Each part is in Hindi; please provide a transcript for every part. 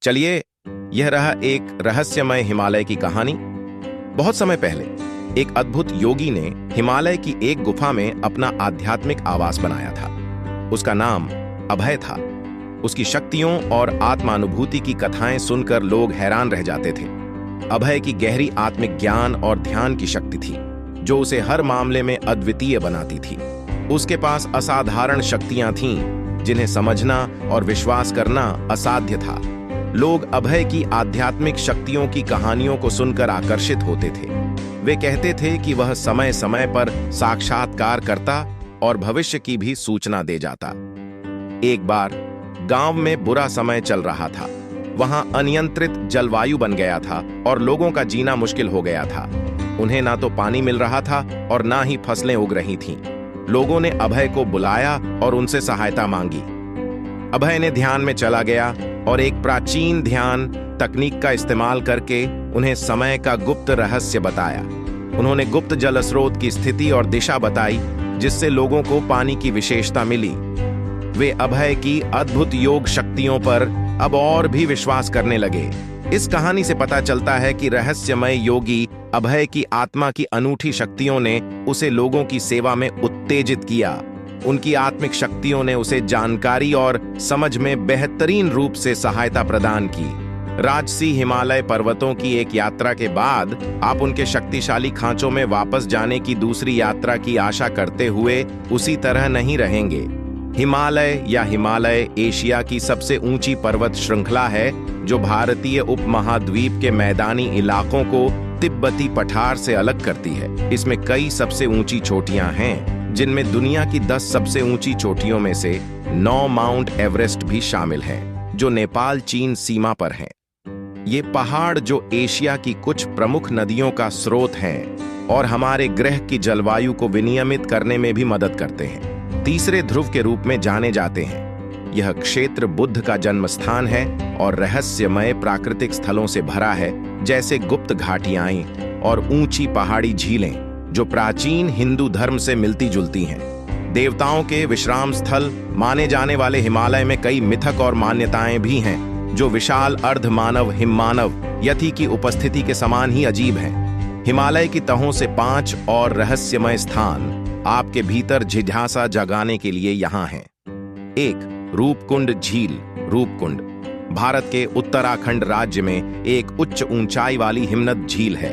चलिए, यह रहा एक रहस्यमय हिमालय की कहानी। बहुत समय पहले एक अद्भुत योगी ने हिमालय की एक गुफा में अपना आध्यात्मिक आवास बनाया था। उसका नाम अभय था। उसकी शक्तियों और आत्मानुभूति की कथाएं सुनकर लोग हैरान रह जाते थे। अभय की गहरी आत्मिक ज्ञान और ध्यान की शक्ति थी, जो उसे हर मामले में अद्वितीय बनाती थी। उसके पास असाधारण शक्तियां थीं, जिन्हें समझना और विश्वास करना असाध्य था। लोग अभय की आध्यात्मिक शक्तियों की कहानियों को सुनकर आकर्षित होते थे। वे कहते थे कि वह समय समय पर साक्षात्कार करता और भविष्य की भी सूचना दे जाता। एक बार गांव में बुरा समय चल रहा था। वहां अनियंत्रित जलवायु बन गया था और लोगों का जीना मुश्किल हो गया था। उन्हें ना तो पानी मिल रहा था और ना ही फसलें उग रही थीं। लोगों ने अभय को बुलाया और उनसे सहायता मांगी। अभय ने ध्यान में चला गया और एक प्राचीन ध्यान तकनीक का इस्तेमाल करके उन्हें समय का गुप्त रहस्य बताया। उन्होंने गुप्त जल स्रोत की स्थिति और दिशा बताई, जिससे लोगों को पानी की विशेषता मिली। वे अभय की अद्भुत योग शक्तियों पर अब और भी विश्वास करने लगे। इस कहानी से पता चलता है कि रहस्यमय योगी अभय की आत्मा की अनूठी शक्तियों ने उसे लोगों की सेवा में उत्तेजित किया। उनकी आत्मिक शक्तियों ने उसे जानकारी और समझ में बेहतरीन रूप से सहायता प्रदान की। राजसी हिमालय पर्वतों की एक यात्रा के बाद आप उनके शक्तिशाली खांचों में वापस जाने की दूसरी यात्रा की आशा करते हुए उसी तरह नहीं रहेंगे। हिमालय एशिया की सबसे ऊंची पर्वत श्रृंखला है, जो भारतीय उपमहाद्वीप के मैदानी इलाकों को तिब्बती पठार से अलग करती है। इसमें कई सबसे ऊंची चोटियां हैं, जिनमें दुनिया की 10 सबसे ऊंची चोटियों में से 9 माउंट एवरेस्ट भी शामिल है, जो नेपाल चीन सीमा पर है। ये पहाड़ जो एशिया की कुछ प्रमुख नदियों का स्रोत हैं और हमारे ग्रह की जलवायु को विनियमित करने में भी मदद करते हैं। तीसरे ध्रुव के रूप में जाने जाते हैं। यह क्षेत्र बुद्ध का जन्म स्थान है और रहस्यमय प्राकृतिक स्थलों से भरा है, जैसे गुप्त घाटियां और ऊंची पहाड़ी झीलें, जो प्राचीन हिंदू धर्म से मिलती जुलती हैं। देवताओं के विश्राम स्थल माने जाने वाले हिमालय में कई मिथक और मान्यताएं भी हैं, जो विशाल अर्धमानव हिममानव यति की उपस्थिति के समान ही अजीब हैं। हिमालय की तहों से 5 और रहस्यमय स्थान आपके भीतर जिज्ञासा जगाने के लिए यहाँ हैं। 1. रूपकुंड झील। रूपकुंड भारत के उत्तराखंड राज्य में एक उच्च ऊंचाई वाली हिमनद झील है।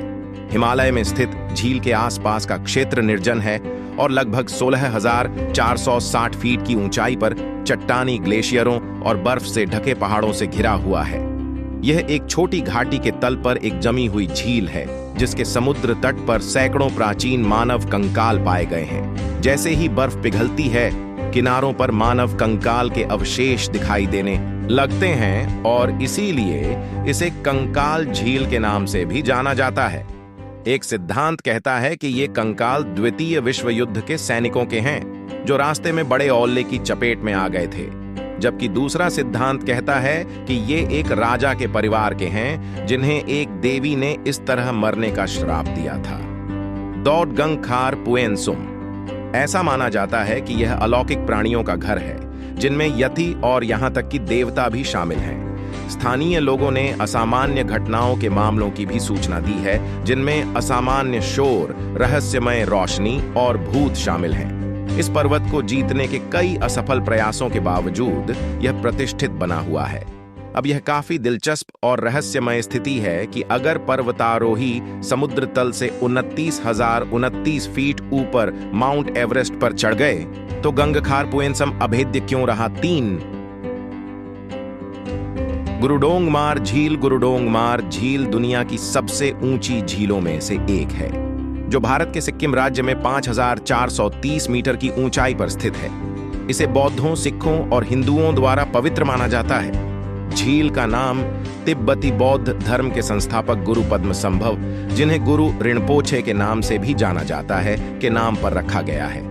हिमालय में स्थित झील के आसपास का क्षेत्र निर्जन है और लगभग 16,460 फीट की ऊंचाई पर चट्टानी ग्लेशियरों और बर्फ से ढके पहाड़ों से घिरा हुआ है। यह एक छोटी घाटी के तल पर एक जमी हुई झील है, जिसके समुद्र तट पर सैकड़ों प्राचीन मानव कंकाल पाए गए हैं। जैसे ही बर्फ पिघलती है, किनारों पर मानव कंकाल के अवशेष दिखाई देने लगते हैं और इसीलिए इसे कंकाल झील के नाम से भी जाना जाता है। एक सिद्धांत कहता है कि ये कंकाल द्वितीय विश्व युद्ध के सैनिकों के हैं, जो रास्ते में बड़े औल्ले की चपेट में आ गए थे, जबकि दूसरा सिद्धांत कहता है कि ये एक राजा के परिवार के हैं, जिन्हें एक देवी ने इस तरह मरने का श्राप दिया था। दौडगंगखार पुएनसुम। ऐसा माना जाता है कि यह अलौकिक प्राणियों का घर है, जिनमें यति और यहां तक कि देवता भी शामिल हैं। स्थानीय लोगों ने असामान्य घटनाओं के मामलों की भी सूचना दी है, जिनमें असामान्य शोर, रहस्यमय रोशनी और भूत शामिल हैं। इस पर्वत को जीतने के कई असफल प्रयासों के बावजूद यह प्रतिष्ठित बना हुआ है। अब यह काफी दिलचस्प और रहस्यमय स्थिति है कि अगर पर्वतारोही समुद्र तल से 29,029 फीट ऊपर माउंट एवरेस्ट पर चढ़ गए, तो गंगखार पुएनसम अभेद्य क्यों रहा? 3. गुरुडोंगमार झील। गुरुडोंगमार झील दुनिया की सबसे ऊंची झीलों में से एक है, जो भारत के सिक्किम राज्य में 5,430 मीटर की ऊंचाई पर स्थित है। इसे बौद्धों, सिखों और हिंदुओं द्वारा पवित्र माना जाता है। झील का नाम तिब्बती बौद्ध धर्म के संस्थापक गुरु पद्मसंभव, जिन्हें गुरु रिनपोछे के नाम से भी जाना जाता है, के नाम पर रखा गया है।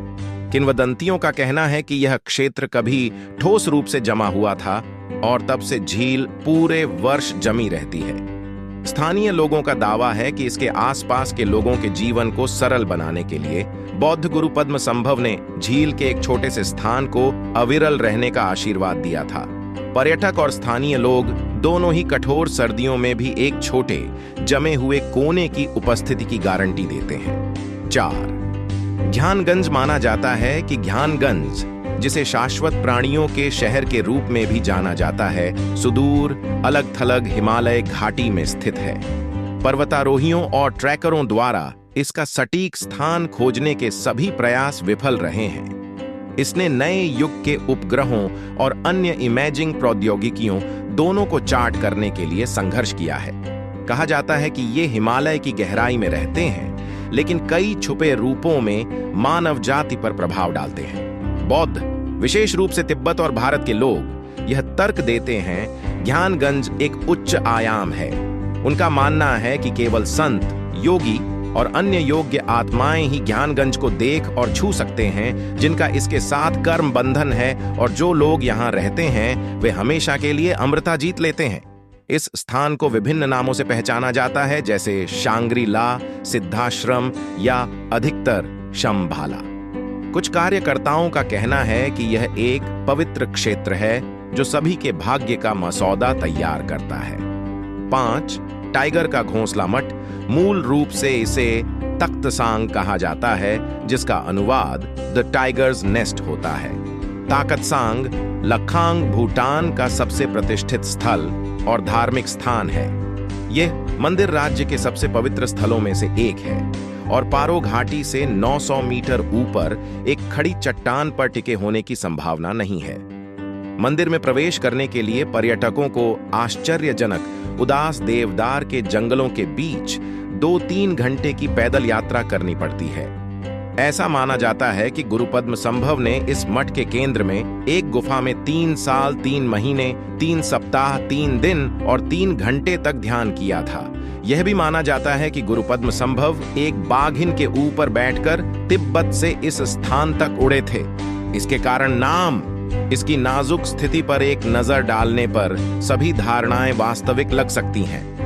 किंवदंतियों का कहना है कि यह क्षेत्र कभी ठोस रूप से जमा हुआ था और तब से झील पूरे वर्ष जमी रहती है। स्थानीय लोगों का दावा है कि इसके आसपास के लोगों के जीवन को सरल बनाने के लिए बौद्ध गुरु पद्मसंभव ने झील के एक छोटे से स्थान को अविरल रहने का आशीर्वाद दिया था। पर्यटक और स्थानीय लोग दोनों ही कठोर सर्दियों में भी एक छोटे जमे हुए कोने की उपस्थिति की गारंटी देते हैं। 4 ज्ञानगंज माना जाता है कि ज्ञानगंज, जिसे शाश्वत प्राणियों के शहर के रूप में भी जाना जाता है, सुदूर अलग थलग हिमालय घाटी में स्थित है। पर्वतारोहियों और ट्रैकरों द्वारा इसका सटीक स्थान खोजने के सभी प्रयास विफल रहे हैं। इसने नए युग के उपग्रहों और अन्य इमेजिंग प्रौद्योगिकियों दोनों को चार्ट करने के लिए संघर्ष किया है। कहा जाता है कि ये हिमालय की गहराई में रहते हैं, लेकिन कई छुपे रूपों में मानव जाति पर प्रभाव डालते हैं। बौद्ध, विशेष रूप से तिब्बत और भारत के लोग यह तर्क देते हैं ज्ञानगंज एक उच्च आयाम है। उनका मानना है कि केवल संत, योगी और अन्य योग्य आत्माएं ही ज्ञानगंज को देख और छू सकते हैं, जिनका इसके साथ कर्म बंधन है, और जो लोग यहाँ रहते हैं वे हमेशा के लिए अमृता जीत लेते हैं। इस स्थान को विभिन्न नामों से पहचाना जाता है, जैसे शांग्री ला, सिद्धाश्रम या अधिकतर शंभाला। कुछ कार्यकर्ताओं का कहना है कि यह एक पवित्र क्षेत्र है जो सभी के भाग्य का मसौदा तैयार करता है। 5 टाइगर का घोंसला मठ, मूल रूप से इसे तख्तसांग कहा जाता है, जिसका अनुवाद द टाइगर्स नेस्ट होता है। ताकतसांग लखांग भूटान का सबसे प्रतिष्ठित स्थल और धार्मिक स्थान है। यह मंदिर राज्य के सबसे पवित्र स्थलों में से एक है और पारो घाटी से 900 मीटर ऊपर एक खड़ी चट्टान पर टिके होने की संभावना नहीं है। मंदिर में प्रवेश करने के लिए पर्यटकों को आश्चर्यजनक उदास देवदार के जंगलों के बीच 2-3 घंटे की पैदल यात्रा करनी पड़ती है। ऐसा माना जाता है कि गुरुपद्म संभव ने इस मठ के केंद्र में एक गुफा में 3 साल 3 महीने 3 सप्ताह 3 दिन और 3 घंटे तक ध्यान किया था। यह भी माना जाता है कि गुरुपद्म संभव एक बाघिन के ऊपर बैठकर तिब्बत से इस स्थान तक उड़े थे। इसके कारण नाम, इसकी नाजुक स्थिति पर एक नजर डालने पर सभी धारणाएं वास्तविक लग सकती हैं।